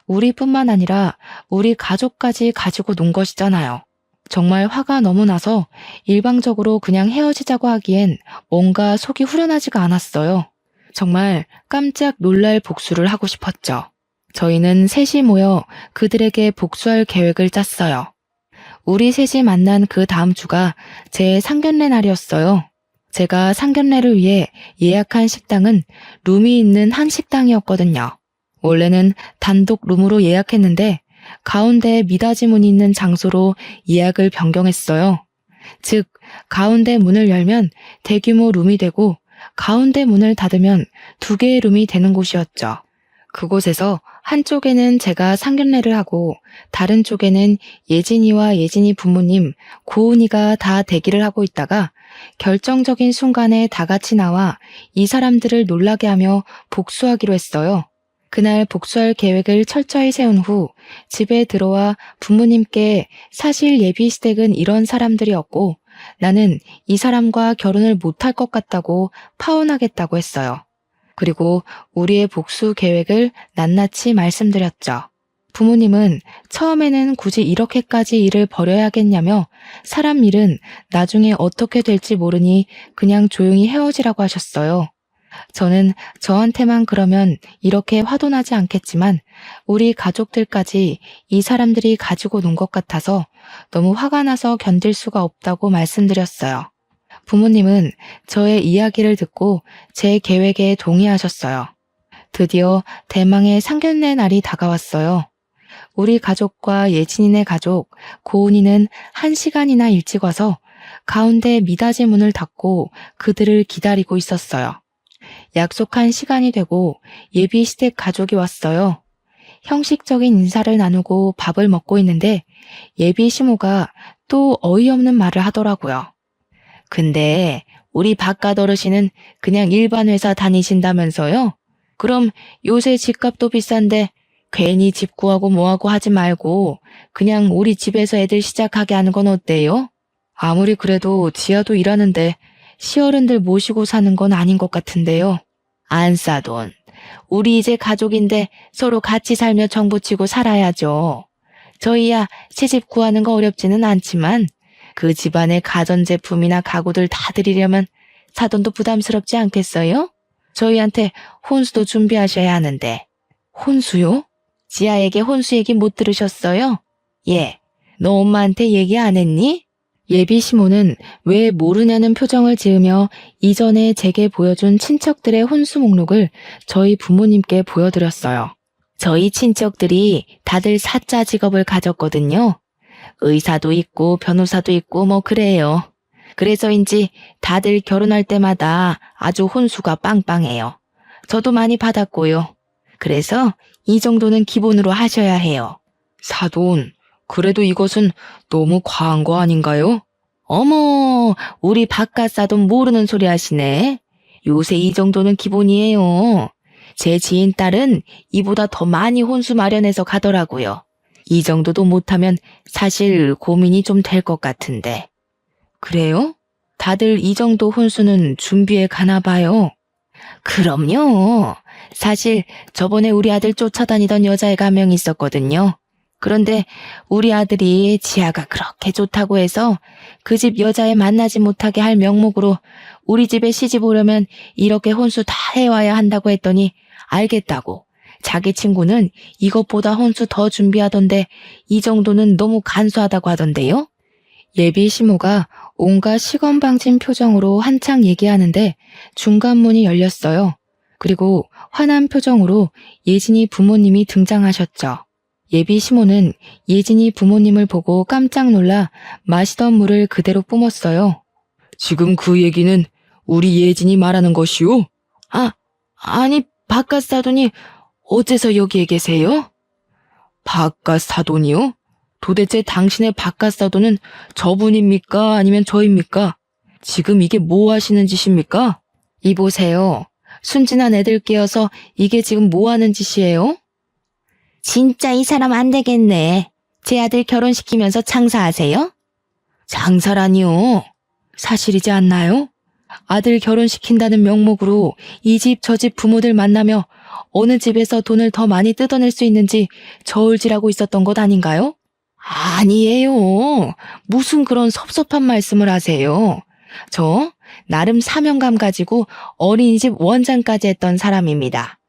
우리뿐만 아니라 우리 가족까지 가지고 논 것이잖아요. 정말 화가 너무 나서 일방적으로 그냥 헤어지자고 하기엔 뭔가 속이 후련하지가 않았어요. 정말 깜짝 놀랄 복수를 하고 싶었죠. 저희는 셋이 모여 그들에게 복수할 계획을 짰어요. 우리 셋이 만난 그 다음 주가 제 상견례 날이었어요. 제가 상견례를 위해 예약한 식당은 룸이 있는 한 식당이었거든요. 원래는 단독 룸으로 예약했는데 가운데 미닫이 문이 있는 장소로 예약을 변경했어요. 즉, 가운데 문을 열면 대규모 룸이 되고 가운데 문을 닫으면 2개의 룸이 되는 곳이었죠. 그곳에서 한쪽에는 제가 상견례를 하고 다른 쪽에는 예진이와 예진이 부모님, 고은이가 다 대기를 하고 있다가 결정적인 순간에 다 같이 나와 이 사람들을 놀라게 하며 복수하기로 했어요. 그날 복수할 계획을 철저히 세운 후 집에 들어와 부모님께 사실 예비 시댁은 이런 사람들이었고 나는 이 사람과 결혼을 못할 것 같다고 파혼하겠다고 했어요. 그리고 우리의 복수 계획을 낱낱이 말씀드렸죠. 부모님은 처음에는 굳이 이렇게까지 일을 벌여야겠냐며 사람 일은 나중에 어떻게 될지 모르니 그냥 조용히 헤어지라고 하셨어요. 저는 저한테만 그러면 이렇게 화도 나지 않겠지만 우리 가족들까지 이 사람들이 가지고 논 것 같아서 너무 화가 나서 견딜 수가 없다고 말씀드렸어요. 부모님은 저의 이야기를 듣고 제 계획에 동의하셨어요. 드디어 대망의 상견례 날이 다가왔어요. 우리 가족과 예진이네 가족, 고은이는 1시간이나 일찍 와서 가운데 미닫이 문을 닫고 그들을 기다리고 있었어요. 약속한 시간이 되고 예비 시댁 가족이 왔어요. 형식적인 인사를 나누고 밥을 먹고 있는데 예비 시모가 또 어이없는 말을 하더라고요. 근데 우리 바깥 어르신은 그냥 일반 회사 다니신다면서요? 그럼 요새 집값도 비싼데 괜히 집 구하고 뭐하고 하지 말고 그냥 우리 집에서 애들 시작하게 하는 건 어때요? 아무리 그래도 지아도 일하는데 시어른들 모시고 사는 건 아닌 것 같은데요. 안 싸돈. 우리 이제 가족인데 서로 같이 살며 정부치고 살아야죠. 저희야 시집 구하는 거 어렵지는 않지만 그 집안의 가전제품이나 가구들 다 드리려면 사돈도 부담스럽지 않겠어요? 저희한테 혼수도 준비하셔야 하는데. 혼수요? 지아에게 혼수 얘기 못 들으셨어요? 예. 너 엄마한테 얘기 안 했니? 예비 시모는 왜 모르냐는 표정을 지으며 이전에 제게 보여준 친척들의 혼수 목록을 저희 부모님께 보여드렸어요. 저희 친척들이 다들 사자 직업을 가졌거든요. 의사도 있고 변호사도 있고 뭐 그래요. 그래서인지 다들 결혼할 때마다 아주 혼수가 빵빵해요. 저도 많이 받았고요. 그래서 이 정도는 기본으로 하셔야 해요. 사돈, 그래도 이것은 너무 과한 거 아닌가요? 어머, 우리 바깥 사돈 모르는 소리 하시네. 요새 이 정도는 기본이에요. 제 지인 딸은 이보다 더 많이 혼수 마련해서 가더라고요. 이 정도도 못하면 사실 고민이 좀 될 것 같은데. 그래요? 다들 이 정도 혼수는 준비해 가나 봐요. 그럼요. 사실 저번에 우리 아들 쫓아다니던 여자애가 한 명 있었거든요. 그런데 우리 아들이 지아가 그렇게 좋다고 해서 그 집 여자애 만나지 못하게 할 명목으로 우리 집에 시집 오려면 이렇게 혼수 다 해와야 한다고 했더니 알겠다고. 자기 친구는 이것보다 혼수 더 준비하던데 이 정도는 너무 간소하다고 하던데요. 예비 시모가 온갖 시건방진 표정으로 한창 얘기하는데 중간 문이 열렸어요. 그리고 화난 표정으로 예진이 부모님이 등장하셨죠. 예비 시모는 예진이 부모님을 보고 깜짝 놀라 마시던 물을 그대로 뿜었어요. 지금 그 얘기는 우리 예진이 말하는 것이오? 아니 바깥 사돈이 어째서 여기에 계세요? 바깥 사돈이요? 도대체 당신의 바깥 사돈은 저분입니까? 아니면 저입니까? 지금 이게 뭐 하시는 짓입니까? 이보세요. 순진한 애들 깨어서 이게 지금 뭐 하는 짓이에요? 진짜 이 사람 안 되겠네. 제 아들 결혼시키면서 장사하세요? 장사라니요. 사실이지 않나요? 아들 결혼시킨다는 명목으로 이 집 저 집 부모들 만나며 어느 집에서 돈을 더 많이 뜯어낼 수 있는지 저울질하고 있었던 것 아닌가요? 아니에요. 무슨 그런 섭섭한 말씀을 하세요. 저 나름 사명감 가지고 어린이집 원장까지 했던 사람입니다.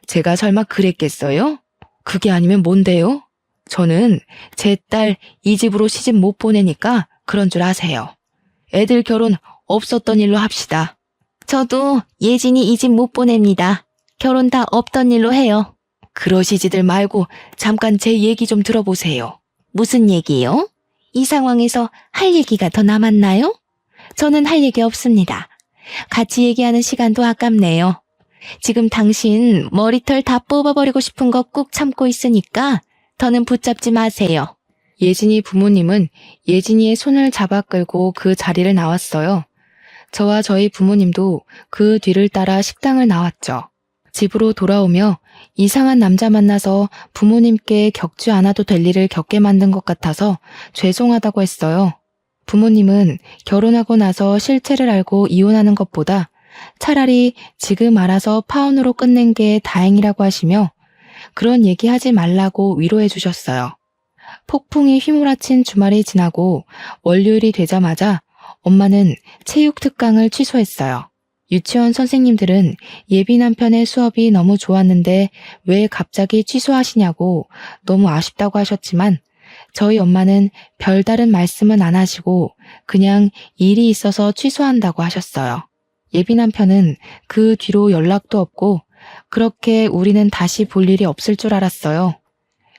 제가 설마 그랬겠어요? 그게 아니면 뭔데요? 저는 제 딸 이 집으로 시집 못 보내니까 그런 줄 아세요. 애들 결혼 없었던 일로 합시다. 저도 예진이 이 집 못 보냅니다. 결혼 다 없던 일로 해요. 그러시지들 말고 잠깐 제 얘기 좀 들어보세요. 무슨 얘기요? 이 상황에서 할 얘기가 더 남았나요? 저는 할 얘기 없습니다. 같이 얘기하는 시간도 아깝네요. 지금 당신 머리털 다 뽑아버리고 싶은 거 꾹 참고 있으니까 더는 붙잡지 마세요. 예진이 부모님은 예진이의 손을 잡아 끌고 그 자리를 나왔어요. 저와 저희 부모님도 그 뒤를 따라 식당을 나왔죠. 집으로 돌아오며 이상한 남자 만나서 부모님께 겪지 않아도 될 일을 겪게 만든 것 같아서 죄송하다고 했어요. 부모님은 결혼하고 나서 실체를 알고 이혼하는 것보다 차라리 지금 알아서 파혼으로 끝낸 게 다행이라고 하시며 그런 얘기하지 말라고 위로해 주셨어요. 폭풍이 휘몰아친 주말이 지나고 월요일이 되자마자 엄마는 체육 특강을 취소했어요. 유치원 선생님들은 예비 남편의 수업이 너무 좋았는데 왜 갑자기 취소하시냐고 너무 아쉽다고 하셨지만 저희 엄마는 별다른 말씀은 안 하시고 그냥 일이 있어서 취소한다고 하셨어요. 예비 남편은 그 뒤로 연락도 없고 그렇게 우리는 다시 볼 일이 없을 줄 알았어요.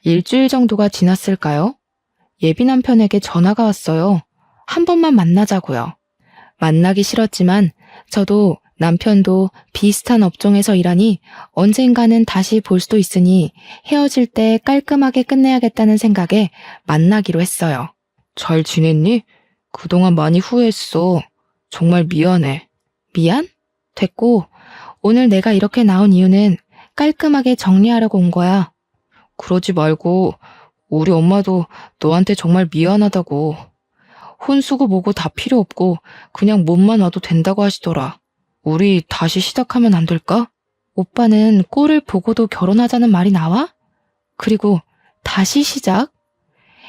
일주일 정도가 지났을까요? 예비 남편에게 전화가 왔어요. 한 번만 만나자고요. 만나기 싫었지만 저도 남편도 비슷한 업종에서 일하니 언젠가는 다시 볼 수도 있으니 헤어질 때 깔끔하게 끝내야겠다는 생각에 만나기로 했어요. 잘 지냈니? 그동안 많이 후회했어. 정말 미안해. 미안? 됐고, 오늘 내가 이렇게 나온 이유는 깔끔하게 정리하려고 온 거야. 그러지 말고 우리 엄마도 너한테 정말 미안하다고. 혼수고 뭐고 다 필요 없고 그냥 몸만 와도 된다고 하시더라. 우리 다시 시작하면 안 될까? 오빠는 꼴을 보고도 결혼하자는 말이 나와? 그리고 다시 시작?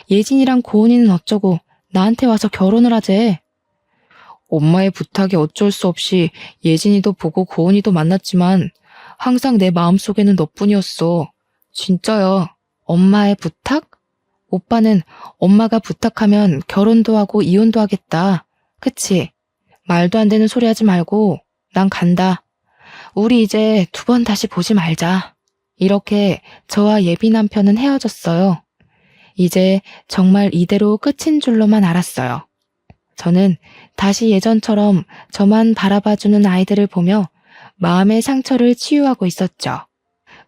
예진이랑 고은이는 어쩌고 나한테 와서 결혼을 하재. 엄마의 부탁에 어쩔 수 없이 예진이도 보고 고은이도 만났지만 항상 내 마음속에는 너뿐이었어. 진짜야. 엄마의 부탁? 오빠는 엄마가 부탁하면 결혼도 하고 이혼도 하겠다. 그치? 말도 안 되는 소리 하지 말고 난 간다. 우리 이제 2번 다시 보지 말자. 이렇게 저와 예비 남편은 헤어졌어요. 이제 정말 이대로 끝인 줄로만 알았어요. 저는 다시 예전처럼 저만 바라봐주는 아이들을 보며 마음의 상처를 치유하고 있었죠.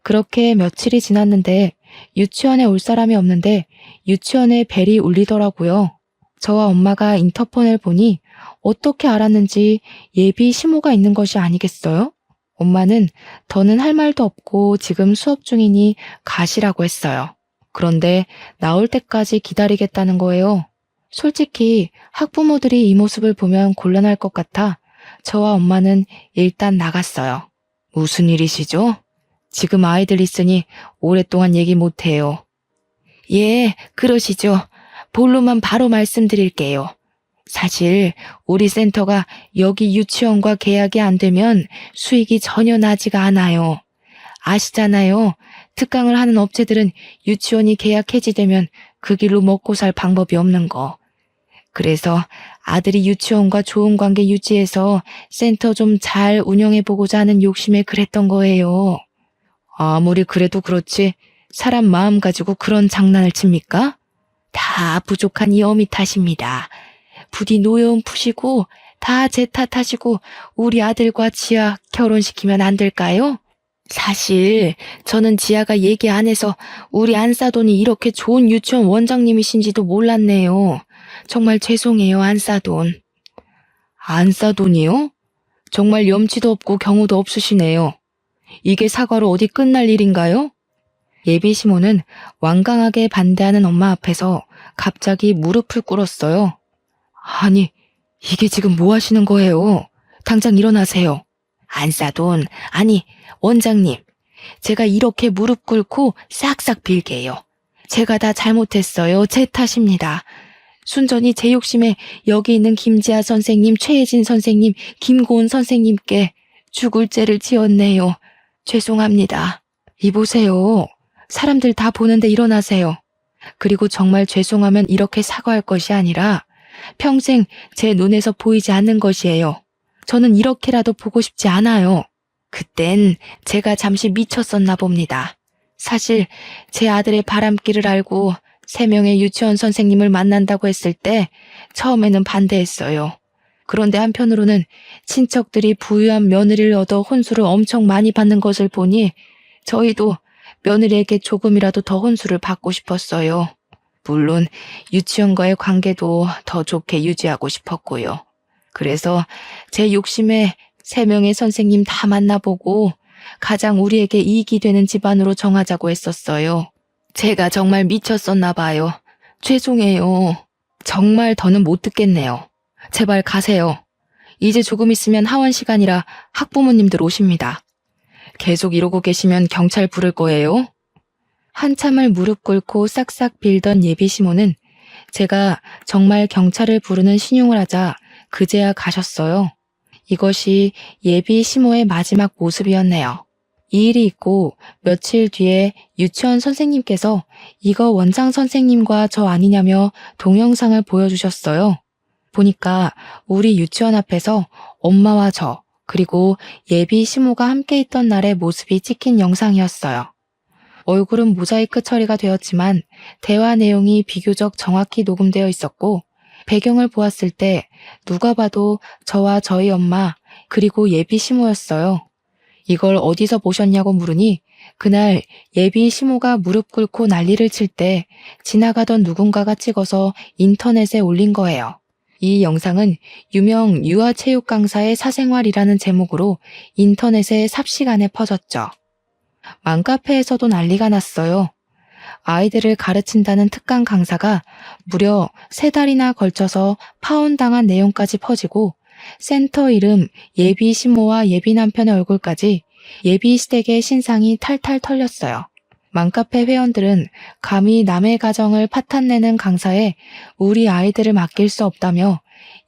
그렇게 며칠이 지났는데 유치원에 올 사람이 없는데 유치원에 벨이 울리더라고요. 저와 엄마가 인터폰을 보니 어떻게 알았는지 예비 시모가 있는 것이 아니겠어요? 엄마는 더는 할 말도 없고 지금 수업 중이니 가시라고 했어요. 그런데 나올 때까지 기다리겠다는 거예요. 솔직히 학부모들이 이 모습을 보면 곤란할 것 같아 저와 엄마는 일단 나갔어요. 무슨 일이시죠? 지금 아이들 있으니 오랫동안 얘기 못해요. 예, 그러시죠. 본론만 바로 말씀드릴게요. 사실 우리 센터가 여기 유치원과 계약이 안 되면 수익이 전혀 나지가 않아요. 아시잖아요. 특강을 하는 업체들은 유치원이 계약 해지되면 그 길로 먹고 살 방법이 없는 거. 그래서 아들이 유치원과 좋은 관계 유지해서 센터 좀 잘 운영해보고자 하는 욕심에 그랬던 거예요. 아무리 그래도 그렇지 사람 마음 가지고 그런 장난을 칩니까? 다 부족한 이 어미 탓입니다. 부디 노여움 푸시고 다 제 탓하시고 우리 아들과 지아 결혼시키면 안 될까요? 사실 저는 지아가 얘기 안 해서 우리 안사돈이 이렇게 좋은 유치원 원장님이신지도 몰랐네요. 정말 죄송해요, 안사돈. 안사돈이요? 정말 염치도 없고 경우도 없으시네요. 이게 사과로 어디 끝날 일인가요? 예비 시모는 완강하게 반대하는 엄마 앞에서 갑자기 무릎을 꿇었어요. 아니, 이게 지금 뭐 하시는 거예요? 당장 일어나세요. 안사돈, 아니, 원장님. 제가 이렇게 무릎 꿇고 싹싹 빌게요. 제가 다 잘못했어요. 제 탓입니다. 순전히 제 욕심에 여기 있는 김지아 선생님, 최혜진 선생님, 김고은 선생님께 죽을 죄를 지었네요. 죄송합니다. 이보세요. 사람들 다 보는데 일어나세요. 그리고 정말 죄송하면 이렇게 사과할 것이 아니라 평생 제 눈에서 보이지 않는 것이에요. 저는 이렇게라도 보고 싶지 않아요. 그땐 제가 잠시 미쳤었나 봅니다. 사실 제 아들의 바람길을 알고 3명의 유치원 선생님을 만난다고 했을 때 처음에는 반대했어요. 그런데 한편으로는 친척들이 부유한 며느리를 얻어 혼수를 엄청 많이 받는 것을 보니 저희도 며느리에게 조금이라도 더 혼수를 받고 싶었어요. 물론 유치원과의 관계도 더 좋게 유지하고 싶었고요. 그래서 제 욕심에 3명의 선생님 다 만나보고 가장 우리에게 이익이 되는 집안으로 정하자고 했었어요. 제가 정말 미쳤었나 봐요. 죄송해요. 정말 더는 못 듣겠네요. 제발 가세요. 이제 조금 있으면 하원 시간이라 학부모님들 오십니다. 계속 이러고 계시면 경찰 부를 거예요. 한참을 무릎 꿇고 싹싹 빌던 예비 시모는 제가 정말 경찰을 부르는 신용을 하자 그제야 가셨어요. 이것이 예비 시모의 마지막 모습이었네요. 이 일이 있고 며칠 뒤에 유치원 선생님께서 이거 원장 선생님과 저 아니냐며 동영상을 보여주셨어요. 보니까 우리 유치원 앞에서 엄마와 저 그리고 예비 시모가 함께 있던 날의 모습이 찍힌 영상이었어요. 얼굴은 모자이크 처리가 되었지만 대화 내용이 비교적 정확히 녹음되어 있었고 배경을 보았을 때 누가 봐도 저와 저희 엄마 그리고 예비 시모였어요. 이걸 어디서 보셨냐고 물으니 그날 예비 시모가 무릎 꿇고 난리를 칠 때 지나가던 누군가가 찍어서 인터넷에 올린 거예요. 이 영상은 유명 유아체육 강사의 사생활이라는 제목으로 인터넷에 삽시간에 퍼졌죠. 맘카페에서도 난리가 났어요. 아이들을 가르친다는 특강 강사가 무려 3달이나 걸쳐서 파혼당한 내용까지 퍼지고 센터 이름, 예비 시모와 예비 남편의 얼굴까지 예비 시댁의 신상이 탈탈 털렸어요. 맘카페 회원들은 감히 남의 가정을 파탄내는 강사에 우리 아이들을 맡길 수 없다며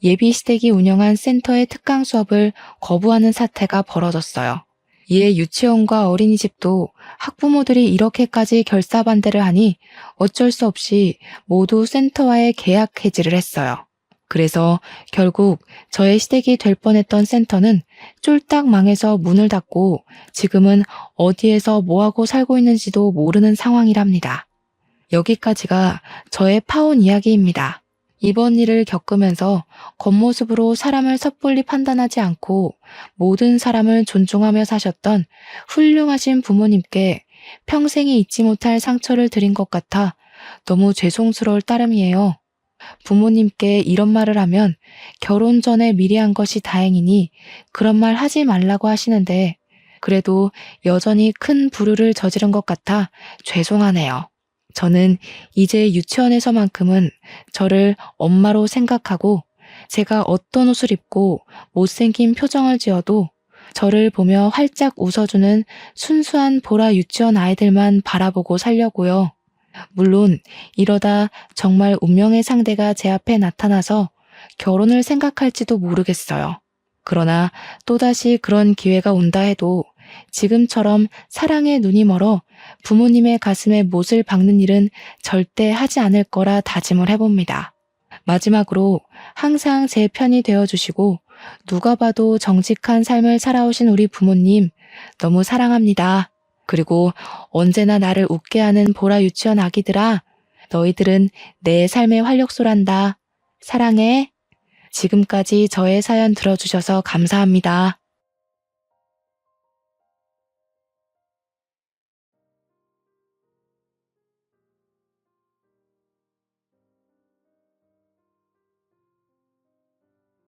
예비시댁이 운영한 센터의 특강 수업을 거부하는 사태가 벌어졌어요. 이에 유치원과 어린이집도 학부모들이 이렇게까지 결사반대를 하니 어쩔 수 없이 모두 센터와의 계약 해지를 했어요. 그래서 결국 저의 시댁이 될 뻔했던 센터는 쫄딱 망해서 문을 닫고 지금은 어디에서 뭐하고 살고 있는지도 모르는 상황이랍니다. 여기까지가 저의 파혼 이야기입니다. 이번 일을 겪으면서 겉모습으로 사람을 섣불리 판단하지 않고 모든 사람을 존중하며 사셨던 훌륭하신 부모님께 평생에 잊지 못할 상처를 드린 것 같아 너무 죄송스러울 따름이에요. 부모님께 이런 말을 하면 결혼 전에 미리 한 것이 다행이니 그런 말 하지 말라고 하시는데 그래도 여전히 큰 불효를 저지른 것 같아 죄송하네요. 저는 이제 유치원에서만큼은 저를 엄마로 생각하고 제가 어떤 옷을 입고 못생긴 표정을 지어도 저를 보며 활짝 웃어주는 순수한 보라 유치원 아이들만 바라보고 살려고요. 물론 이러다 정말 운명의 상대가 제 앞에 나타나서 결혼을 생각할지도 모르겠어요. 그러나 또다시 그런 기회가 온다 해도 지금처럼 사랑에 눈이 멀어 부모님의 가슴에 못을 박는 일은 절대 하지 않을 거라 다짐을 해봅니다. 마지막으로 항상 제 편이 되어주시고 누가 봐도 정직한 삶을 살아오신 우리 부모님 너무 사랑합니다. 그리고 언제나 나를 웃게 하는 보라 유치원 아기들아, 너희들은 내 삶의 활력소란다. 사랑해. 지금까지 저의 사연 들어주셔서 감사합니다.